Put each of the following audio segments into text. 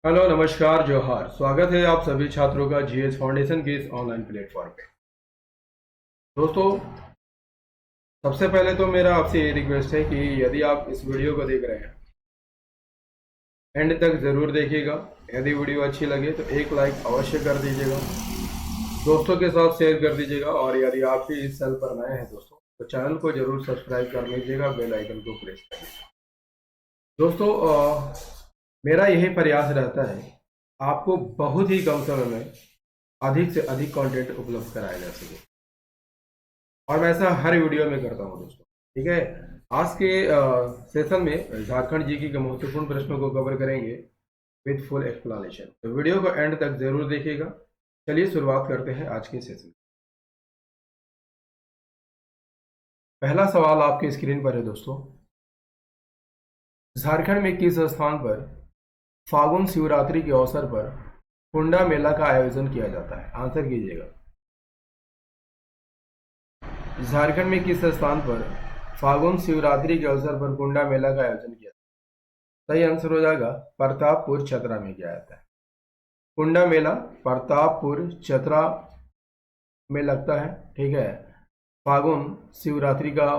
Hello, नमस्कार, जोहार। स्वागत है आप सभी छात्रों का जीएस फाउंडेशन के इस ऑनलाइन प्लेटफॉर्म पे। दोस्तों, सबसे पहले तो मेरा आपसे ये रिक्वेस्ट है कि यदि आप इस वीडियो को देख रहे हैं, एंड तक ज़रूर देखिएगा। यदि वीडियो अच्छी लगे तो एक लाइक अवश्य कर दीजिएगा, दोस्तों के साथ शेयर कर दीजिएगा, और यदि आप भी इस चैनल पर नए हैं दोस्तों, तो चैनल को ज़रूर सब्सक्राइब कर लीजिएगा, बेल आइकन को प्रेस कर लीजिएगा। दोस्तों, मेरा यही प्रयास रहता है आपको बहुत ही कम समय में अधिक से अधिक कंटेंट उपलब्ध कराया जा सके, और मैं ऐसा हर वीडियो में करता हूँ दोस्तों। ठीक है, आज के सेशन में झारखंड जीके के महत्वपूर्ण प्रश्नों को कवर करेंगे विद फुल एक्सप्लेनेशन। तो वीडियो को एंड तक जरूर देखिएगा। चलिए शुरुआत करते हैं आज के सेशन। पहला सवाल आपके स्क्रीन पर है दोस्तों। झारखंड में किस स्थान पर फागुन शिवरात्रि के अवसर पर कुंडा मेला का आयोजन किया जाता है? आंसर कीजिएगा। झारखंड में किस स्थान पर फागुन शिवरात्रि के अवसर पर कुंडा मेला का आयोजन किया? सही आंसर हो जाएगा प्रतापपुर चतरा में किया जाता है। कुंडा मेला प्रतापपुर चतरा में लगता है। ठीक है, फागुन शिवरात्रि का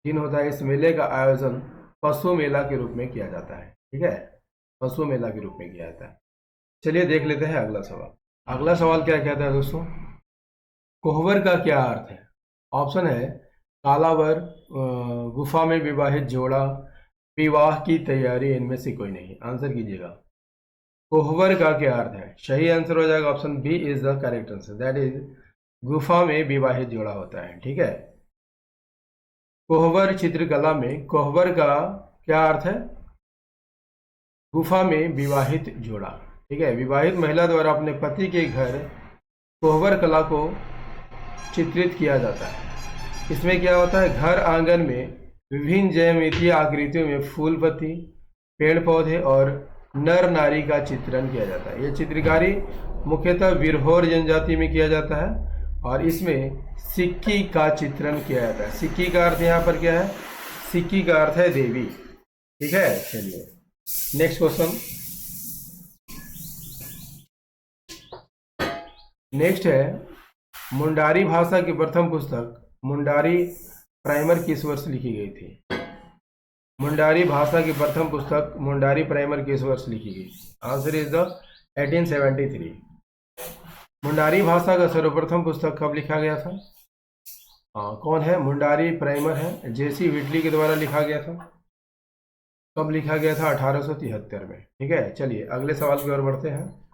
दिन होता है। इस मेले का आयोजन पशु मेला के रूप में किया जाता है। ठीक है, पशु मेला के रूप में किया जाता है। चलिए देख लेते हैं अगला सवाल। अगला सवाल क्या कहता है दोस्तों? कोहबर का क्या अर्थ है? ऑप्शन है कालावर, गुफा में विवाहित जोड़ा, विवाह की तैयारी, इनमें से कोई नहीं। आंसर कीजिएगा। कोहबर का क्या अर्थ है? सही आंसर हो जाएगा option B is the correct answer, that is गुफा में विवाहित जोड़ा होता है। ठीक है, कोहबर चित्रकला में कोहबर का क्या अर्थ है? गुफा में विवाहित जोड़ा। ठीक है, विवाहित महिला द्वारा अपने पति के घर कोहबर कला को चित्रित किया जाता है। इसमें क्या होता है? घर आंगन में विभिन्न ज्यामितीय आकृतियों में फूल पत्ती, पेड़ पौधे और नर नारी का चित्रण किया जाता है। यह चित्रकारी मुख्यतः विरहोर जनजाति में किया जाता है, और इसमें सिक्की का चित्रण किया जाता है। सिक्की का अर्थ यहाँ पर क्या है? सिक्की का अर्थ है देवी। ठीक है, चलिए नेक्स्ट क्वेश्चन। नेक्स्ट है, मुंडारी भाषा की प्रथम पुस्तक मुंडारी प्राइमर किस वर्ष लिखी गई थी? मुंडारी भाषा की प्रथम पुस्तक मुंडारी प्राइमर किस वर्ष लिखी गई? Answer is the 1873। मुंडारी भाषा का सर्वप्रथम पुस्तक कब लिखा गया था? कौन है? मुंडारी प्राइमर है, जेसी व्हिटली के द्वारा लिखा गया था। कब लिखा गया था? 1873 में। ठीक है, चलिए अगले सवाल की ओर बढ़ते हैं।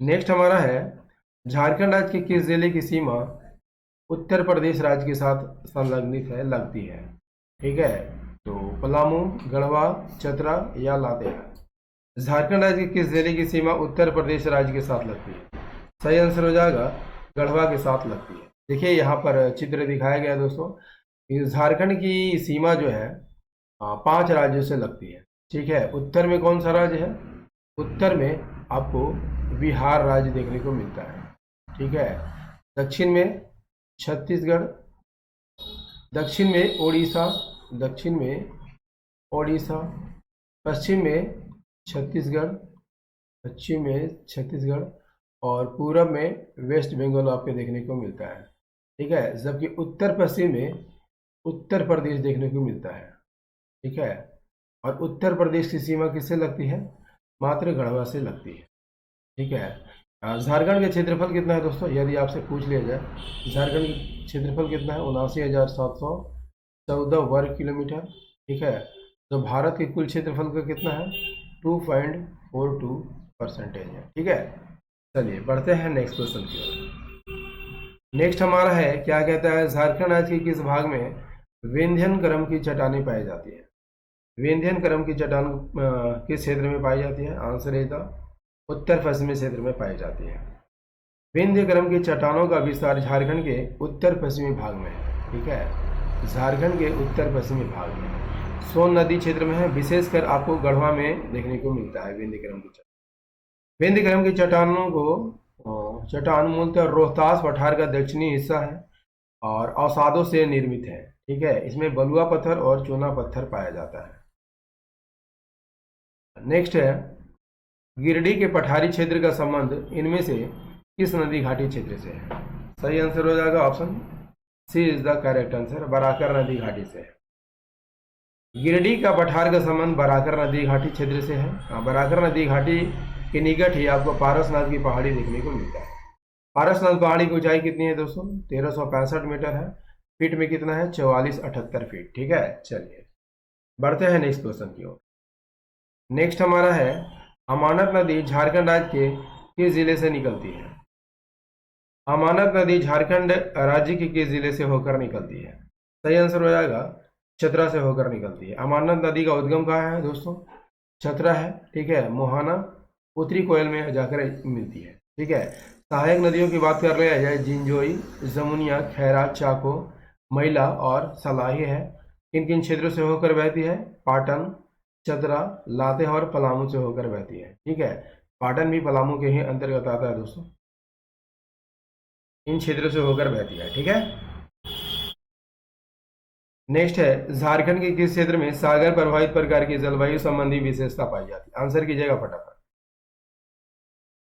नेक्स्ट हमारा है, झारखंड राज्य के किस जिले की सीमा उत्तर प्रदेश राज्य के साथ संलग्नित है, लगती है? ठीक है, तो पलामू, गढ़वा, चतरा या लातेहार। झारखंड राज्य के किस जिले की सीमा उत्तर प्रदेश राज्य के साथ लगती है? सही आंसर हो जाएगा गढ़वा के साथ लगती है। देखिए यहाँ पर चित्र दिखाया गया है दोस्तों। झारखंड की सीमा जो है 5 राज्यों से लगती है। ठीक है, उत्तर में कौन सा राज्य है? उत्तर में आपको बिहार राज्य देखने को मिलता है। ठीक है, दक्षिण में छत्तीसगढ़, दक्षिण में ओडिशा, दक्षिण में ओडिशा, पश्चिम में छत्तीसगढ़, पश्चिम में छत्तीसगढ़, और पूरब में वेस्ट बंगाल आपको देखने को मिलता है। ठीक है, जबकि उत्तर पश्चिम में उत्तर प्रदेश देखने को मिलता है। ठीक है, और उत्तर प्रदेश की सीमा किससे लगती है? मात्र गढ़वा से लगती है। ठीक है, झारखंड का क्षेत्रफल कितना है दोस्तों? यदि आपसे पूछ लिया जाए झारखंड का क्षेत्रफल कितना है? 79,714 वर्ग किलोमीटर। ठीक है, तो भारत के कुल क्षेत्रफल का कितना है? 2.42% है। ठीक है, चलिए बढ़ते हैं नेक्स्ट क्वेश्चन की ओर। नेक्स्ट हमारा है, क्या कहता है, झारखंड राज्य के किस भाग में विंध्यन क्रम की चट्टानें पाई जाती है? विंध्यन क्रम की चट्टान किस क्षेत्र में पाई जाती है? आंसर है द उत्तर पश्चिमी क्षेत्र में पाई जाती है। विंध्य क्रम की चट्टानों का विस्तार झारखंड के उत्तर पश्चिमी भाग में है। ठीक है, झारखंड के उत्तर पश्चिमी भाग में सोन नदी क्षेत्र में है। विशेषकर आपको गढ़वा में देखने को मिलता है विंध्य क्रम की चट्टान। विंध्य क्रम की चट्टानों को चट्टान मूलतः रोहतास पठार का दक्षिणी हिस्सा है और अवसादों से निर्मित है। ठीक है, इसमें बलुआ पत्थर और चूना पत्थर पाया जाता है। नेक्स्ट है, गिरिडीह के पठारी क्षेत्र का संबंध इनमें से किस नदी घाटी क्षेत्र से है? सही आंसर हो जाएगा option C is the correct answer, Barakar नदी घाटी से है। गिरिडीह का पठार का संबंध बराकर नदी घाटी क्षेत्र से है। बराकर नदी घाटी के निकट ही आपको पारसनाथ की पहाड़ी देखने को मिलता है। पारसनाथ पहाड़ी की ऊंचाई कितनी है दोस्तों? 1365 मीटर है। फीट में कितना है? 4478 फीट। ठीक है, चलिए बढ़ते हैं नेक्स्ट क्वेश्चन की ओर। नेक्स्ट हमारा है, अमानत नदी झारखंड राज्य के किस जिले से निकलती है? अमानत नदी झारखंड राज्य के किस जिले से होकर निकलती है? सही आंसर हो जाएगा चतरा से होकर निकलती है। अमानत नदी का उद्गम कहाँ है दोस्तों? चतरा है। ठीक है, मोहाना उत्तरी कोयल में जाकर मिलती है। ठीक है, सहायक नदियों की बात कर रहे हैं, जिंजोई, जमुनिया, खैरा, चाको, मैला और सलाही है। किन किन क्षेत्रों से होकर बहती है? पाटन, चतरा, लातेहार और पलामू से होकर बहती है। ठीक है, पाटन भी पलामू के ही अंतर्गत आता है दोस्तों। इन क्षेत्रों से होकर बहती है। ठीक है, नेक्स्ट है, झारखंड के किस क्षेत्र में सागर प्रभावित प्रकार की जलवायु संबंधी विशेषता पाई जाती है? आंसर कीजिएगा फटाफट।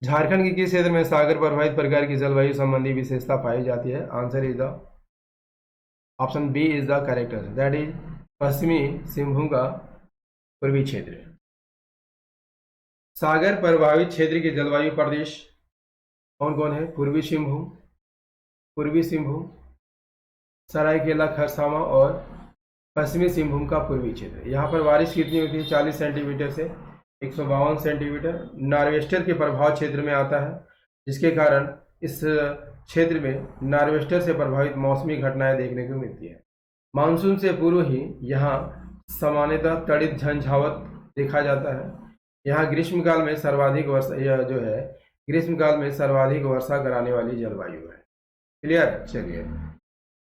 झारखंड के किस क्षेत्र में सागर प्रभावित प्रकार की जलवायु संबंधी विशेषता पाई जाती है? Answer is the option B is the correct answer, that is पश्चिमी सिंहभूम का पूर्वी क्षेत्र। सागर प्रभावित क्षेत्र के जलवायु प्रदेश कौन कौन है? पूर्वी सिंहभूम, सरायकेला खरसावां और पश्चिमी सिंहभूम का पूर्वी क्षेत्र। यहाँ पर बारिश कितनी होती है? 40 सेंटीमीटर से 152 सेंटीमीटर। नार्वेस्टर के प्रभाव क्षेत्र में आता है, जिसके कारण इस क्षेत्र में नार्वेस्टर से प्रभावित मौसमी घटनाएं देखने को मिलती है। मानसून से पूर्व ही यहाँ सामान्यतः तड़ित झंझावत देखा जाता है। यहाँ ग्रीष्मकाल में सर्वाधिक वर्षा, यह जो है ग्रीष्मकाल में सर्वाधिक वर्षा कराने वाली जलवायु है। क्लियर? चलिए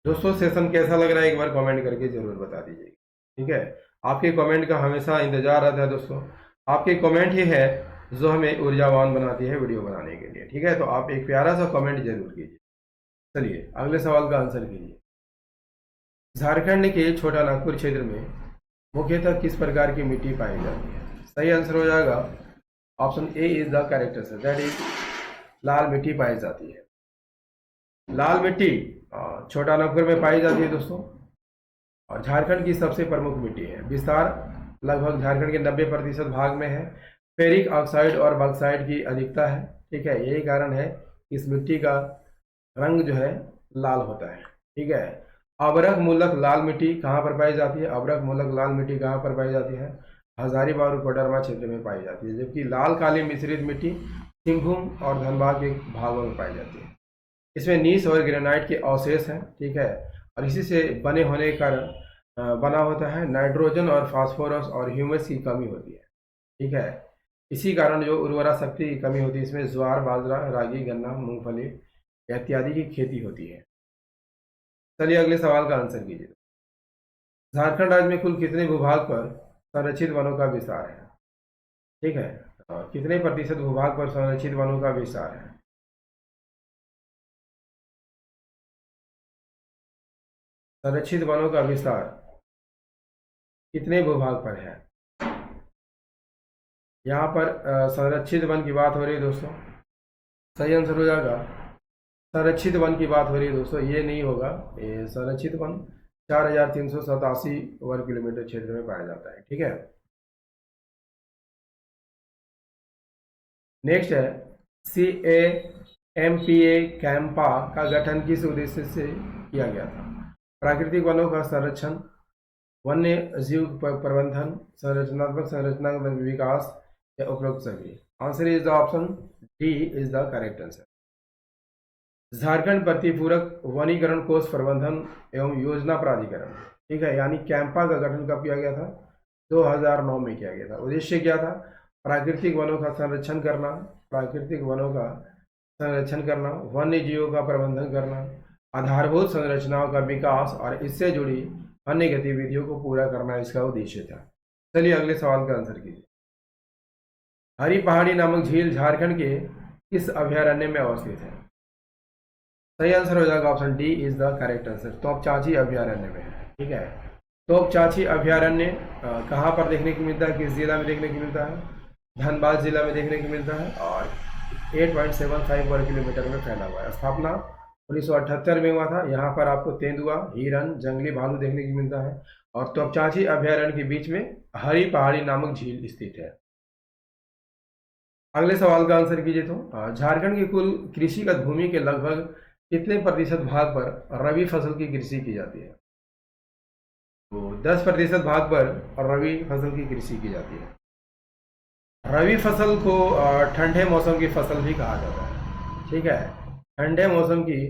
दोस्तों, सेशन कैसा लग रहा है एक बार कमेंट करके जरूर बता दीजिएगा। ठीक है, आपके कमेंट का हमेशा इंतजार रहता है दोस्तों। आपके कमेंट ही है जो हमें ऊर्जावान बनाती है वीडियो बनाने के लिए। ठीक है, तो आप एक प्यारा सा कमेंट जरूर कीजिए। चलिए अगले सवाल का आंसर कीजिए। झारखंड के छोटा नागपुर क्षेत्र में मुख्यतः किस प्रकार की मिट्टी पाई जाती है? सही आंसर हो जाएगा option A is the correct answer, that is लाल मिट्टी पाई जाती है। लाल मिट्टी छोटा नागपुर में पाई जाती है दोस्तों, और झारखंड की सबसे प्रमुख मिट्टी है। विस्तार लगभग झारखंड के 90% भाग में है। फेरिक ऑक्साइड और बॉक्साइड की अधिकता है। ठीक है, यही कारण है इस मिट्टी का रंग जो है लाल होता है। ठीक है, अभ्रक मूलक लाल मिट्टी कहाँ पर पाई जाती है? अभ्रक मूलक लाल मिट्टी कहाँ पर पाई जाती है? हजारीबाग और कोडरमा क्षेत्र में पाई जाती है। जबकि लाल काली मिश्रित मिट्टी सिंहभूम और धनबाद के भागों में पाई जाती है। इसमें नीस और ग्रेनाइट के अवशेष हैं। ठीक है, और इसी से बने होने के कारण बना होता है। नाइट्रोजन और फास्फोरस और ह्यूमस की कमी होती है। ठीक है, इसी कारण जो उर्वरा शक्ति की कमी होती है, इसमें ज्वार, बाजरा, रागी, गन्ना, मूंगफली इत्यादि की खेती होती है। चलिए अगले सवाल का आंसर कीजिए। झारखंड राज्य में कुल कितने भूभाग पर संरक्षित वनों का विस्तार है? ठीक है, कितने प्रतिशत भूभाग पर संरक्षित वनों का विस्तार है? संरक्षित वनों का विस्तार कितने भूभाग पर है? यहाँ पर संरक्षित वन की बात हो रही है दोस्तों। सही आंसर हो जाएगा संरक्षित वन की बात हो रही है दोस्तों, ये नहीं होगा। ये संरक्षित वन 4387 वर्ग किलोमीटर क्षेत्र में पाया जाता है। ठीक है, नेक्स्ट है, CAMPA कैंपा का गठन किस उद्देश्य से किया गया था? प्राकृतिक वनों का संरक्षण, वन्य जीव प्रबंधन, संरचनात्मक संरचना का विकास या उपरोक्त सभी। Answer is the option D is the correct answer. Jharkhand प्रतिपूरक वनीकरण कोष प्रबंधन एवं योजना प्राधिकरण, ठीक है, यानी कैंपा का गठन कब किया गया था? 2009 में किया गया था। उद्देश्य क्या था? प्राकृतिक वनों का संरक्षण करना, वन्य जीवों का प्रबंधन करना, आधारभूत संरचनाओं का विकास और इससे जुड़ी अन्य गतिविधियों को पूरा करना इसका उद्देश्य था। चलिए अगले सवाल का आंसर कीजिए। हरी पहाड़ी नामक झील झारखंड के किस अभयारण्य में अवस्थित है? सही आंसर हो जाएगा option D is the correct answer, Topchanchi अभयारण्य में है। ठीक है, तोपचांची अभयारण्य कहाँ पर देखने को मिलता है, किस जिला में देखने को मिलता है? धनबाद जिला में देखने को मिलता है और 8.75 वर्ग किलोमीटर में फैला हुआ है। स्थापना 1978 में हुआ था। यहाँ पर आपको तेंदुआ, हिरन, जंगली भालू देखने को मिलता है और तोपचांची अभयारण्य के बीच में हरी पहाड़ी नामक झील स्थित है। अगले सवाल का आंसर कीजिए। तो झारखंड की कुल कृषिगत भूमि के लगभग कितने प्रतिशत भाग पर रबी फसल की कृषि की जाती है? तो 10% भाग पर रबी फसल की कृषि की जाती है। रबी फसल को ठंडे मौसम की फसल भी कहा जाता है। ठीक है, ठंडे मौसम की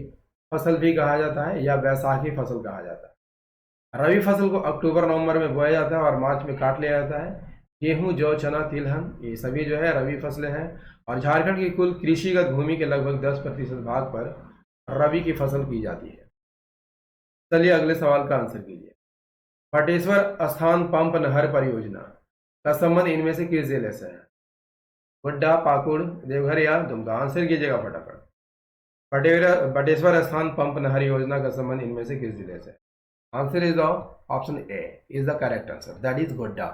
फसल भी कहा जाता है या बैसाखी फसल कहा जाता है। रबी फसल को अक्टूबर नवंबर में बोया जाता है और मार्च में काट लिया जाता है। गेहूं, जौ, चना, तिलहन ये सभी जो है रबी फसलें हैं और झारखंड की कुल कृषिगत भूमि के लगभग 10% भाग पर रबी की फसल की जाती है। चलिए अगले सवाल का आंसर कीजिए। बटेश्वर स्थान पंप नहर परियोजना का संबंध इनमें से किस जिले से है? गोड्डा, पाकुड़, देवघर या दुमका? आंसर कीजिएगा फटाफट। बटेश्वर स्थान पंप नहर योजना का संबंध इनमें से किस जिले से? Answer is the option A is the correct answer, that is Godda.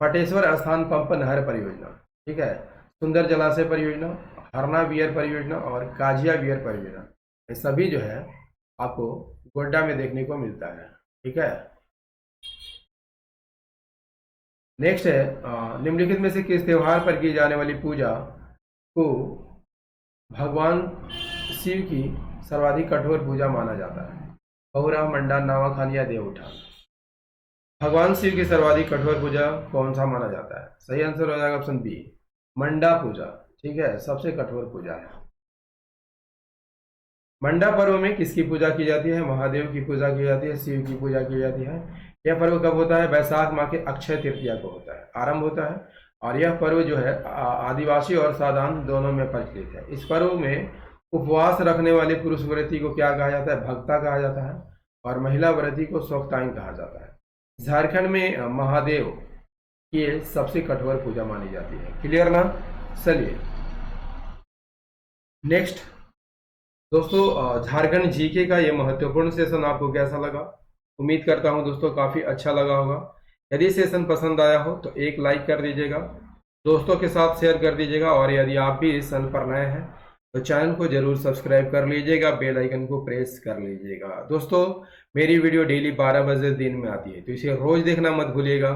Bateshwar स्थान पंप नहर परियोजना, ठीक है, सुंदर जलाशय परियोजना, हरना बियर परियोजना और काजिया बियर परियोजना, ये सभी जो है आपको गोड्डा में देखने को मिलता है। ठीक है, नेक्स्ट है निम्नलिखित में से किस त्योहार पर की जाने वाली पूजा को भगवान शिव की सर्वाधिक कठोर पूजा माना जाता है? बहुरा, मंडा, नावाखान या देवउठान? भगवान शिव की सर्वाधिक कठोर पूजा कौन सा माना जाता है? सही आंसर हो जाएगा ऑप्शन बी, मंडा पूजा। ठीक है, सबसे कठोर पूजा है। मंडा पर्व में किसकी पूजा की जाती है? महादेव की पूजा की जाती है, शिव की पूजा की जाती है। यह पर्व कब होता है? वैशाख माह के अक्षय तृतीया को होता है, आरंभ होता है और यह पर्व जो है आदिवासी और साधारण दोनों में प्रचलित है। इस पर्व में उपवास रखने वाले पुरुष व्रती को क्या कहा जाता है? भक्ता कहा जाता है और महिला व्रती को स्वक्ताइन कहा जाता है। झारखंड में महादेव की सबसे कठोर पूजा मानी जाती है। क्लियर ना? चलिए नेक्स्ट दोस्तों, झारखंड जीके का यह महत्वपूर्ण सेशन आपको कैसा लगा? उम्मीद करता हूं दोस्तों काफी अच्छा लगा होगा। यदि सेशन पसंद आया हो तो एक लाइक कर दीजिएगा, दोस्तों के साथ शेयर कर दीजिएगा और यदि आप भी इस चैनल पर नए हैं तो चैनल को जरूर सब्सक्राइब कर लीजिएगा, बेल आइकन को प्रेस कर लीजिएगा। दोस्तों मेरी वीडियो डेली 12 बजे दिन में आती है तो इसे रोज देखना मत भूलिएगा।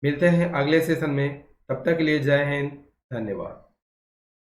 मिलते हैं अगले सेशन में, तब तक के लिए जय हिंद, धन्यवाद।